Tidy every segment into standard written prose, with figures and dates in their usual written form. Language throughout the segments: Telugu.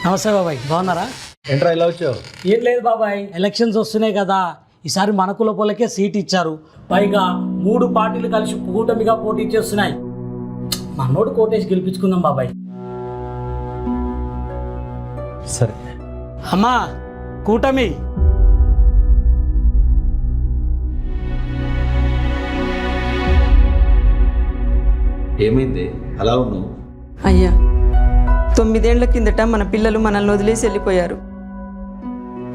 నమస్తే బాబాయ్, బాగున్నారా? ఏంట్రా ఇలా వచ్చావు? ఏం లేదు బాబాయ్, ఎలక్షన్స్ వస్తున్నాయి కదా, ఈసారి మన కుల పోలకే సీట్ ఇచ్చారు. పైగా 3 పార్టీలు కలిసి కూటమిగా పోటీ చేస్తున్నాయి. మనోడు కోటేసి గెలిపించుకుందాం బాబాయ్. సరే అమ్మా, కూటమి. ఏమైంది అలా ఉన్నావు? అయ్యా, 9 ఏళ్ల కిందట మన పిల్లలు మనల్ని వదిలేసి వెళ్ళిపోయారు.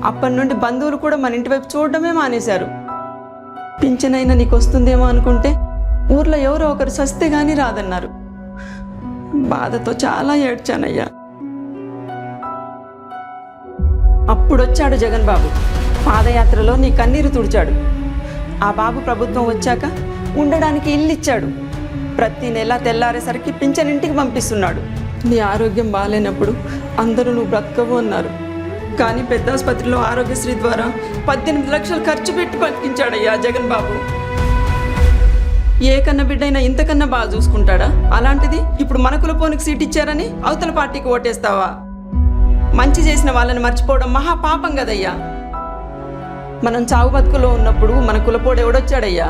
అప్పటి నుండి బంధువులు కూడా మన ఇంటి వైపు చూడడమే మానేశారు. పింఛనైనా నీకు వస్తుందేమో అనుకుంటే ఊర్లో ఎవరో ఒకరు సస్తే గానీ రాదన్నారు. బాధతో చాలా ఏడ్చానయ్యా. అప్పుడొచ్చాడు జగన్ బాబు. పాదయాత్రలో నీ కన్నీరు తుడిచాడు. ఆ బాబు ప్రభుత్వం వచ్చాక ఉండడానికి ఇల్లు ఇచ్చాడు. ప్రతి నెల తెల్లారేసరికి పింఛన్ ఇంటికి పంపిస్తున్నాడు. నీ ఆరోగ్యం బాగాలేనప్పుడు అందరూ నువ్వు బ్రతకవు అన్నారు. కానీ పెద్ద ఆసుపత్రిలో ఆరోగ్యశ్రీ ద్వారా 18 లక్షలు ఖర్చు పెట్టి బతికించాడయ్యా జగన్ బాబు. ఏ కన్న బిడ్డైనా ఇంతకన్నా బాగా చూసుకుంటాడా? అలాంటిది ఇప్పుడు మన కులపోనికి సీట్ ఇచ్చారని అవతల పార్టీకి ఓటేస్తావా? మంచి చేసిన వాళ్ళని మర్చిపోవడం మహాపాపం కదయ్యా. మనం చావు బతుకులో ఉన్నప్పుడు మన కులపోడు ఎవడొచ్చాడయ్యా?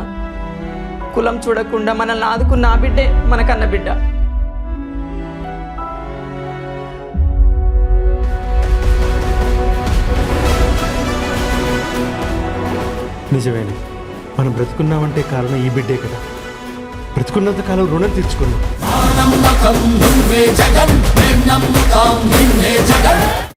కులం చూడకుండా మనల్ని ఆదుకున్న ఆ బిడ్డే మన కన్న బిడ్డ. నిజమేనే, మనం బ్రతుకున్నామంటే కారణం ఈ బిడ్డే కదా. బ్రతుకున్నంత కాలం రుణం తీర్చుకున్నాం.